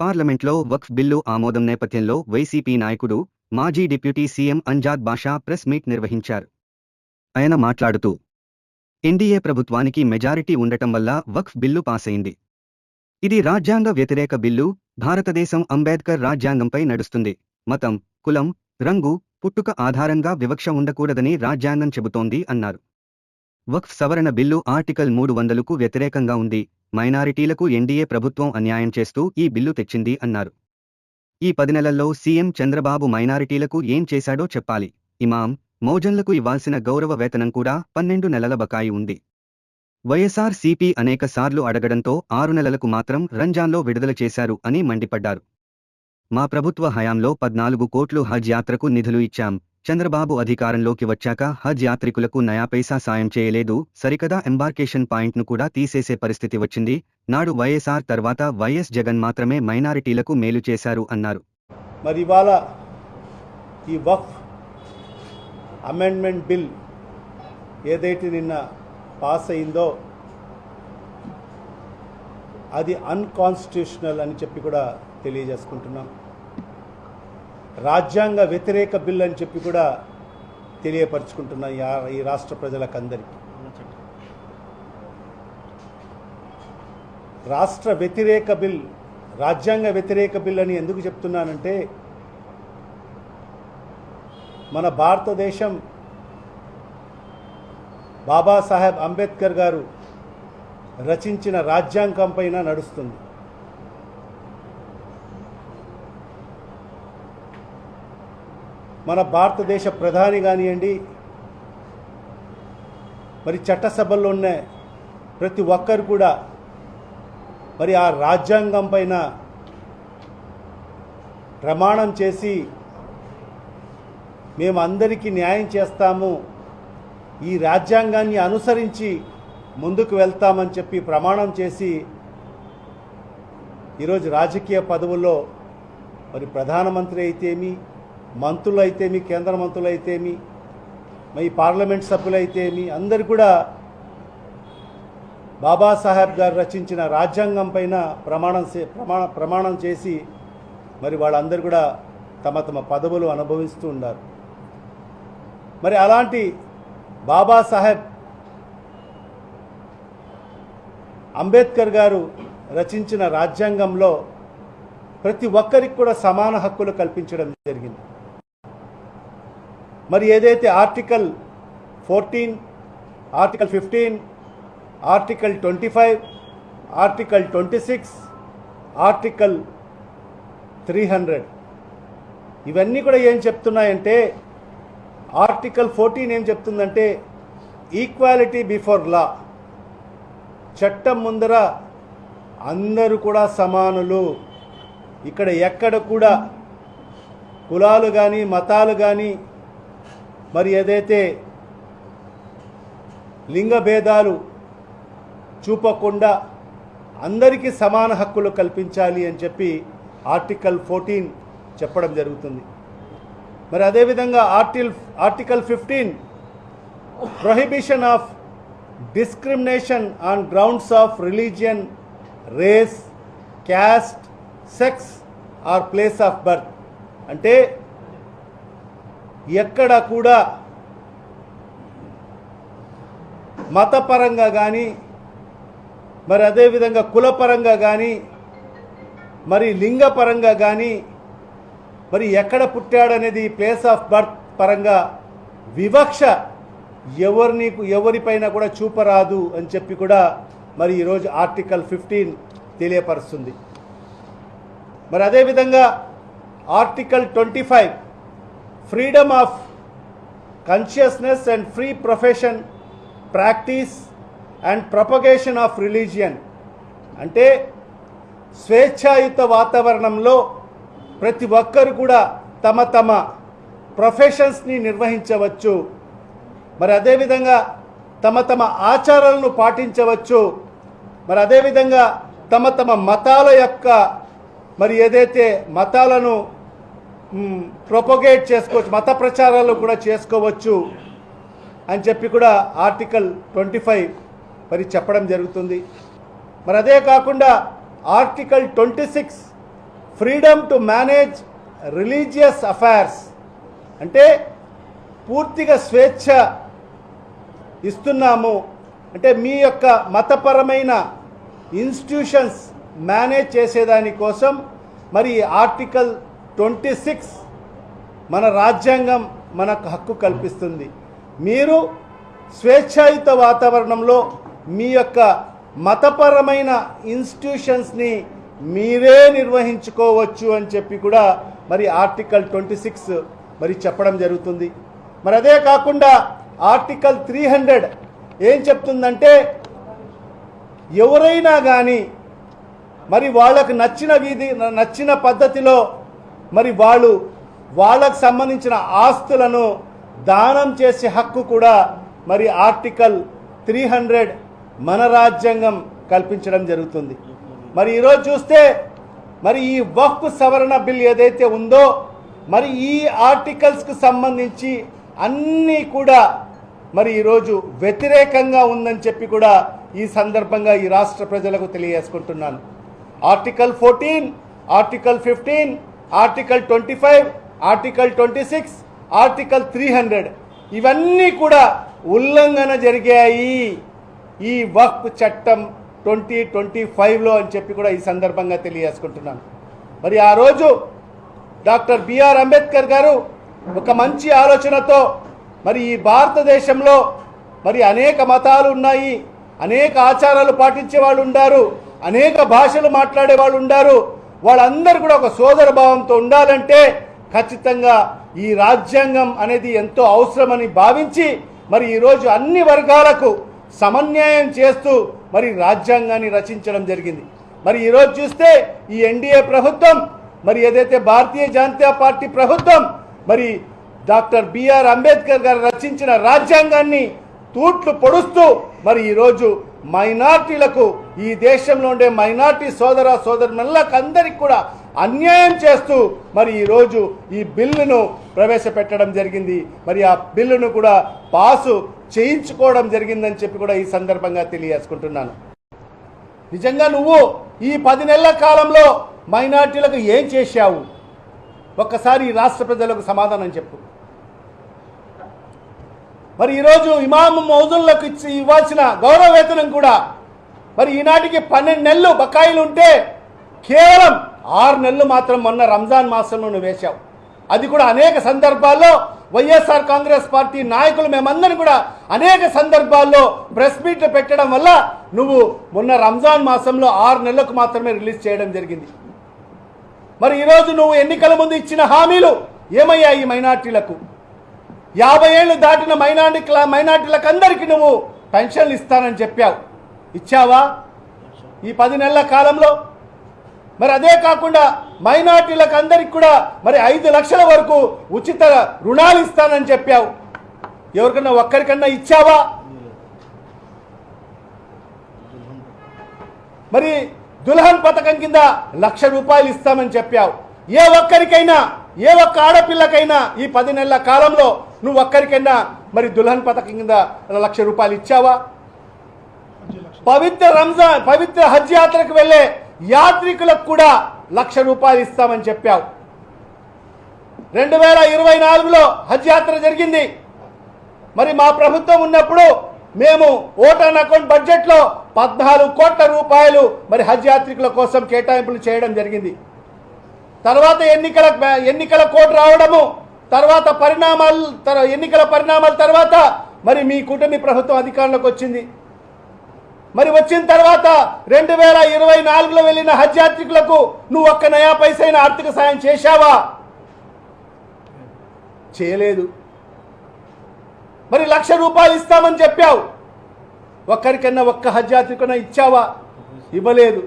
పార్లమెంట్లో వక్ఫ్ బిల్లు ఆమోదం నేపథ్యంలో వైసీపీ నాయకుడు మాజీ డిప్యూటీ సీఎం అంజాద్ బాషా ప్రెస్ మీట్ నిర్వహించారు. ఆయన మాట్లాడుతూ, ఎన్డీఏ ప్రభుత్వానికి మెజారిటీ ఉండటం వల్ల వక్ఫ్ బిల్లు పాసైంది. ఇది రాజ్యాంగ వ్యతిరేక బిల్లు. భారతదేశం అంబేద్కర్ రాజ్యాంగంపై నడుస్తుంది. మతం, కులం, రంగు, పుట్టుక ఆధారంగా వివక్ష ఉండకూడదని రాజ్యాంగం చెబుతోంది అన్నారు. వక్ఫ్ సవరణ బిల్లు ఆర్టికల్ 300కు వ్యతిరేకంగా ఉంది. మైనారిటీలకు ఎన్డీఏ ప్రభుత్వం అన్యాయం చేస్తూ ఈ బిల్లు తెచ్చింది అన్నారు. ఈ 10 నెలల్లో సీఎం చంద్రబాబు మైనారిటీలకు ఏం చేశాడో చెప్పాలి. ఇమాం, మౌజన్లకు ఇవ్వాల్సిన గౌరవ వేతనం కూడా 12 నెలల బకాయి ఉంది. వైఎస్ఆర్ సీపీ అనేక సార్లు అడగడంతో 6 నెలలకు మాత్రం రంజాన్లో విడుదల చేశారు అని మండిపడ్డారు. మా ప్రభుత్వ హయాంలో 14 కోట్లు హజ్ యాత్రకు నిధులు ఇచ్చాం. చంద్రబాబు అధికారంలోకి వచ్చాక హజ్ యాత్రికులకు నయా పైసా సాయం చేయలేదు. సరికదా ఎంబార్కేషన్ పాయింట్ను కూడా తీసేసే పరిస్థితి వచ్చింది. నాడు వైఎస్ఆర్ తర్వాత వైఎస్ జగన్ మాత్రమే మైనారిటీలకు మేలు చేశారు అన్నారు. మరి ఇవాళ ఈ వక్ఫ్ అమెండ్మెంట్ బిల్ ఏదైతే నిన్న పాస్ అయిందో అది అన్కాన్స్టిట్యూషనల్ అని చెప్పి కూడా తెలియజేసుకుంటున్నాం. రాజ్యాంగ వ్యతిరేక బిల్ అని చెప్పి కూడా తెలియపరుచుకుంటున్నాం ఈ రాష్ట్ర ప్రజలకందరికీ. రాష్ట్ర వ్యతిరేక బిల్, రాజ్యాంగ వ్యతిరేక బిల్ అని ఎందుకు చెప్తున్నానంటే, మన భారతదేశం బాబాసాహెబ్ అంబేద్కర్ గారు రచించిన రాజ్యాంగం పైన నడుస్తుంది. మన భారతదేశ ప్రధాని కానివ్వండి, మరి చట్టసభల్లో ఉన్న ప్రతి ఒక్కరు కూడా మరి ఆ రాజ్యాంగం పైన ప్రమాణం చేసి మేము అందరికీ న్యాయం చేస్తాము, ఈ రాజ్యాంగాన్ని అనుసరించి ముందుకు వెళ్తామని చెప్పి ప్రమాణం చేసి ఈరోజు రాజకీయ పదవుల్లో మరి ప్రధానమంత్రి అయితేమి, మంత్రులు అయితేమి, కేంద్ర మంత్రులు అయితేమి, మరి పార్లమెంట్ సభ్యులు అయితేమి, అందరు కూడా బాబాసాహెబ్ గారు రచించిన రాజ్యాంగం పైన ప్రమాణం చేసి మరి వాళ్ళందరూ కూడా తమ తమ పదవులు అనుభవిస్తూ ఉన్నారు. మరి అలాంటి బాబాసాహెబ్ అంబేద్కర్ గారు రచించిన రాజ్యాంగంలో ప్రతి ఒక్కరికి కూడా సమాన హక్కులు కల్పించడం జరిగింది. మరి ఏదైతే article 14, article 15, article 25, article 26, article 300 ఇవన్నీ కూడా ఏం చెప్తున్నాయంటే, ఆర్టికల్ 14 ఏం చెప్తుందంటే ఈక్వాలిటీ బిఫోర్ లా, చట్టం ముందర అందరూ కూడా సమానులు. ఇక్కడ ఎక్కడ కూడా కులాలు కానీ మతాలు కానీ మరి ఏదైతే లింగ భేదాలు చూపకుండా అందరికీ సమాన హక్కులు కల్పించాలి అని చెప్పి ఆర్టికల్ 14 చెప్పడం జరుగుతుంది. మరి అదేవిధంగా article 15 prohibition of discrimination on grounds of religion, race, caste, sex or place of birth, అంటే ఎక్కడ కూడా మతపరంగా కానీ మరి అదేవిధంగా కులపరంగా కానీ మరి లింగపరంగా కానీ మరి ఎక్కడ పుట్టాడనేది ప్లేస్ ఆఫ్ బర్త్ పరంగా వివక్ష ఎవరిపైన కూడా చూపరాదు అని చెప్పి కూడా మరి ఈరోజు ఆర్టికల్ 15 తెలియపరుస్తుంది. మరి అదేవిధంగా article 25 freedom of consciousness and free profession, practice and propagation of religion, అంటే స్వేచ్ఛాయుత వాతావరణంలో ప్రతి ఒక్కరు కూడా తమ తమ ప్రొఫెషన్స్ని నిర్వహించవచ్చు. మరి అదేవిధంగా తమ తమ ఆచారాలను పాటించవచ్చు. మరి అదేవిధంగా తమ తమ మతాల యొక్క మరి ఏదైతే మతాలను ప్రొపగేట్ చేసుకోవచ్చు, మత ప్రచారాలు కూడా చేసుకోవచ్చు అని చెప్పి కూడా ఆర్టికల్ 25 మరి చెప్పడం జరుగుతుంది. మరి అదే కాకుండా article 26 freedom to manage religious affairs, అంటే పూర్తిగా స్వేచ్ఛ ఇస్తున్నాము, అంటే మీ యొక్క మతపరమైన ఇన్స్టిట్యూషన్స్ మేనేజ్ చేసేదానికోసం మరి ఆర్టికల్ 26 మన రాజ్యాంగం మనకు హక్కు కల్పిస్తుంది. మీరు స్వేచ్ఛాయుత వాతావరణంలో మీ యొక్క మతపరమైన ఇన్స్టిట్యూషన్స్ని మీరే నిర్వహించుకోవచ్చు అని చెప్పి కూడా మరి ఆర్టికల్ 26 మరి చెప్పడం జరుగుతుంది. మరి అదే కాకుండా ఆర్టికల్ 300 ఏం చెప్తుందంటే ఎవరైనా కానీ మరి వాళ్ళకు నచ్చిన పద్ధతిలో మరి వాళ్ళకు సంబంధించిన ఆస్తులను దానం చేసే హక్కు కూడా మరి ఆర్టికల్ 300 మన రాజ్యాంగం కల్పించడం జరుగుతుంది. మరి ఈరోజు చూస్తే మరి ఈ వక్ఫ్ సవరణ బిల్ ఏదైతే ఉందో మరి ఈ ఆర్టికల్స్కు సంబంధించి అన్నీ కూడా మరి ఈరోజు వ్యతిరేకంగా ఉందని చెప్పి కూడా ఈ సందర్భంగా ఈ రాష్ట్ర ప్రజలకు తెలియజేసుకుంటున్నాను. Article 14, article 15, article 25, article 26, article 300 ఇవన్నీ కూడా ఉల్లంఘన జరిగాయి ఈ వక్ఫ్ చట్టం 2025లో అని చెప్పి కూడా ఈ సందర్భంగా తెలియజేసుకుంటున్నాను. మరి ఆ రోజు డాక్టర్ బిఆర్ అంబేద్కర్ గారు ఒక మంచి ఆలోచనతో మరి ఈ భారతదేశంలో మరి అనేక మతాలు ఉన్నాయి, అనేక ఆచారాలు పాటించే వాళ్ళు ఉన్నారు, అనేక భాషలు మాట్లాడే వాళ్ళు ఉన్నారు, వాళ్ళందరూ కూడా ఒక సోదర భావంతో ఉండాలంటే ఖచ్చితంగా ఈ రాజ్యాంగం అనేది ఎంతో అవసరమని భావించి మరి ఈరోజు అన్ని వర్గాలకు సమన్యాయం చేస్తూ మరి రాజ్యాంగాన్ని రచించడం జరిగింది. మరి ఈరోజు చూస్తే ఈ ఎన్డీఏ ప్రభుత్వం మరి ఏదైతే భారతీయ జనతా పార్టీ ప్రభుత్వం మరి డాక్టర్ బిఆర్ అంబేద్కర్ గారు రచించిన రాజ్యాంగాన్ని తూట్లు పొడుస్తూ మరి ఈరోజు మైనార్టీలకు, ఈ దేశంలో ఉండే మైనార్టీ సోదరులకు అందరికి కూడా అన్యాయం చేస్తూ మరి ఈరోజు ఈ బిల్లును ప్రవేశపెట్టడం జరిగింది. మరి ఆ బిల్లును కూడా పాసు చేయించుకోవడం జరిగిందని చెప్పి కూడా ఈ సందర్భంగా తెలియజేసుకుంటున్నాను. నిజంగా నువ్వు ఈ 10 నెలల కాలంలో మైనార్టీలకు ఏం చేశావు? ఒక్కసారి ఈ రాష్ట్ర ప్రజలకు సమాధానం చెప్పు. మరి ఈరోజు ఇమాం మౌజున్లకు ఇవ్వాల్సిన గౌరవ వేతనం కూడా మరి ఈనాటికి 12 నెలలు బకాయిలు ఉంటే కేవలం 6 నెలలు మాత్రం మొన్న రంజాన్ మాసంలో నువ్వు వేశావు. అది కూడా అనేక సందర్భాల్లో వైఎస్ఆర్ కాంగ్రెస్ పార్టీ నాయకులు మేమందరం కూడా అనేక సందర్భాల్లో ప్రెస్ మీట్లు పెట్టడం వల్ల నువ్వు మొన్న రంజాన్ మాసంలో 6 నెలలకు మాత్రమే రిలీజ్ చేయడం జరిగింది. మరి ఈరోజు నువ్వు ఎన్నికల ముందు ఇచ్చిన హామీలు ఏమయ్యాయి? మైనార్టీలకు 50 ఏళ్ళు దాటిన మైనార్టీలకు అందరికీ నువ్వు పెన్షన్లు ఇస్తానని చెప్పావు, ఇచ్చావా ఈ 10 నెలల కాలంలో? మరి అదే కాకుండా మైనార్టీలకు అందరికి కూడా మరి 5 లక్షల వరకు ఉచిత రుణాలు ఇస్తానని చెప్పావు, ఎవరికన్నా ఒక్కరికన్నా ఇచ్చావా? మరి దుల్హన్ పథకం కింద ₹1,00,000 ఇస్తామని చెప్పావు. ఏ ఒక్కరికైనా, ఏ ఒక్క ఆడపిల్లకైనా ఈ 10 నెలల కాలంలో నువ్వు ఒక్కరికైనా మరి దుల్హన్ పథకం కింద ₹1,00,000 ఇచ్చావా? పవిత్ర హజ్ యాత్రకు వెళ్ళే యాత్రికులకు కూడా ₹1,00,000 ఇస్తామని చెప్పావు. 2024లో హజ్ యాత్ర జరిగింది. మరి మా ప్రభుత్వం ఉన్నప్పుడు మేము ఓటాన్ అకౌంట్ బడ్జెట్లో ₹14 కోట్ల మరి హజ్ యాత్రికుల కోసం కేటాయింపులు చేయడం జరిగింది. తర్వాత ఎన్నికల కోడ్ రావడము, తర్వాత ఎన్నికల పరిణామాల తర్వాత మరి మీ కూటమి ప్రభుత్వం అధికారంలోకి వచ్చింది. మరి వచ్చిన తర్వాత 2024లో వెళ్ళిన హజ్ యాత్రికులకు నువ్వు ఒక్క నయా పైసైన ఆర్థిక సాయం చేశావా? చేయలేదు. మరి ₹1,00,000 ఇస్తామని చెప్పావు, ఒక్కరికన్నా ఒక్క హజ్ యాత్రికన్నా ఇచ్చావా? ఇవ్వలేదు.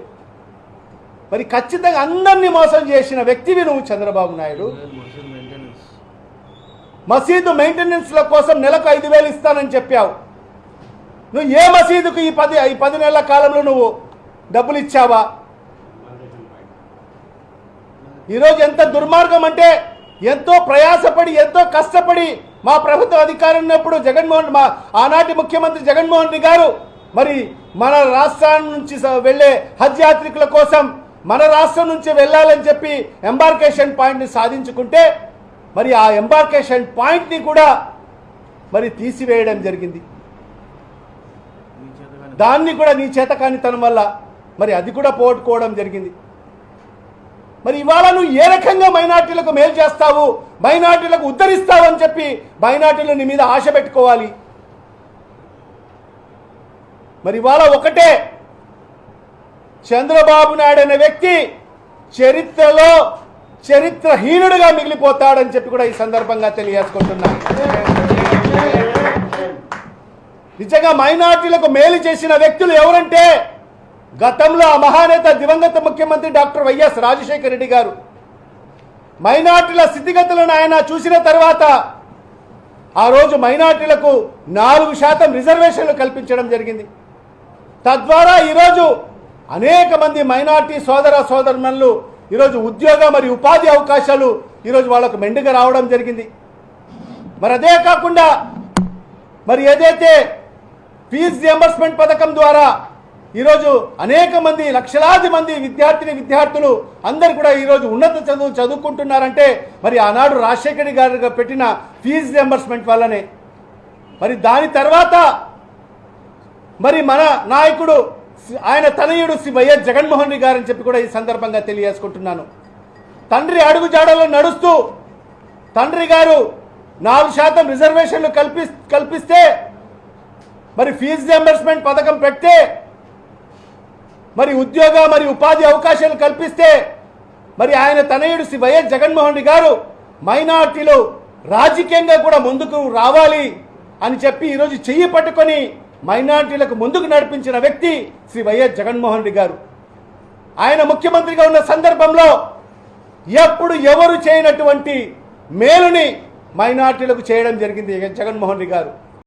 మరి ఖచ్చితంగా అందరినీ మోసం చేసిన వ్యక్తివి నువ్వు చంద్రబాబు నాయుడు. మసీదు మెయింటెనెన్స్ల కోసం నెలకు 5,000 ఇస్తానని చెప్పావు. నువ్వు ఏ మసీదుకు ఈ 10 నెలల కాలంలో నువ్వు డబ్బులు ఇచ్చావా? ఈరోజు ఎంత దుర్మార్గం అంటే, ఎంతో ప్రయాసపడి ఎంతో కష్టపడి మా ప్రభుత్వ అధికారం ఉన్నప్పుడు మా ఆనాటి ముఖ్యమంత్రి జగన్మోహన్ రెడ్డి గారు మరి మన రాష్ట్రం నుంచి వెళ్ళే హజ్ యాత్రికుల కోసం మన రాష్ట్రం నుంచి వెళ్ళాలని చెప్పి ఎంబార్కేషన్ పాయింట్ని సాధించుకుంటే మరి ఆ ఎంబార్కేషన్ పాయింట్ని కూడా మరి తీసివేయడం జరిగింది. దాన్ని కూడా నీ చేతకానితనం వల్ల మరి అది కూడా పోగొట్టుకోవడం జరిగింది. మరి ఇవాళ నువ్వు ఏ రకంగా మైనార్టీలకు మేలు చేస్తావు, మైనార్టీలకు ఉద్ధరిస్తావు అని చెప్పి మైనార్టీలు నీ మీద ఆశ పెట్టుకోవాలి. మరి ఇవాళ ఒకటే, చంద్రబాబు నాయుడు అనే వ్యక్తి చరిత్రలో చరిత్రహీనుడిగా మిగిలిపోతాడని చెప్పి కూడా ఈ సందర్భంగా తెలియజేసుకుంటున్నాను. నిజంగా మైనార్టీలకు మేలు చేసిన వ్యక్తులు ఎవరంటే గతంలో ఆ మహానేత దివంగత ముఖ్యమంత్రి డాక్టర్ వైఎస్ రాజశేఖర రెడ్డి గారు. మైనార్టీల స్థితిగతులను ఆయన చూసిన తర్వాత ఆ రోజు మైనార్టీలకు 4% రిజర్వేషన్లు కల్పించడం జరిగింది. తద్వారా ఈరోజు అనేక మంది మైనార్టీ సోదరులు ఈరోజు ఉద్యోగ మరియు ఉపాధి అవకాశాలు ఈరోజు వాళ్ళకు మెండుగా రావడం జరిగింది. మరి అదే కాకుండా మరి ఏదైతే ఫీజు రియంబర్స్మెంట్ పథకం ద్వారా ఈరోజు అనేక మంది లక్షలాది మంది విద్యార్థులు అందరు కూడా ఈరోజు ఉన్నత చదువుకుంటున్నారంటే మరి ఆనాడు రాజశేఖర్ గారు పెట్టిన ఫీజు రియంబర్స్మెంట్ వల్లనే. మరి దాని తర్వాత మరి మన నాయకుడు ఆయన తనయుడు శ్రీ వైఎస్ జగన్మోహన్ రెడ్డి గారని చెప్పి కూడా ఈ సందర్భంగా తెలియజేసుకుంటున్నాను. తండ్రి అడుగుజాడలో నడుస్తూ తండ్రి గారు 4% రిజర్వేషన్లు కల్పిస్తే మరి ఫీజు రియంబర్స్మెంట్ పథకం పెడితే మరి ఉద్యోగ మరియు ఉపాధి అవకాశాలు కల్పిస్తే మరి ఆయన తనయుడు శ్రీ వైఎస్ జగన్మోహన్ రెడ్డి గారు మైనార్టీలు రాజకీయంగా కూడా ముందుకు రావాలి అని చెప్పి ఈరోజు చెయ్యి పట్టుకొని మైనార్టీలకు ముందుకు నడిపించిన వ్యక్తి శ్రీ వైఎస్ జగన్మోహన్ రెడ్డి గారు. ఆయన ముఖ్యమంత్రిగా ఉన్న సందర్భంలో ఎప్పుడు ఎవరు చేయనటువంటి మేలుని మైనార్టీలకు చేయడం జరిగింది జగన్మోహన్ రెడ్డి గారు.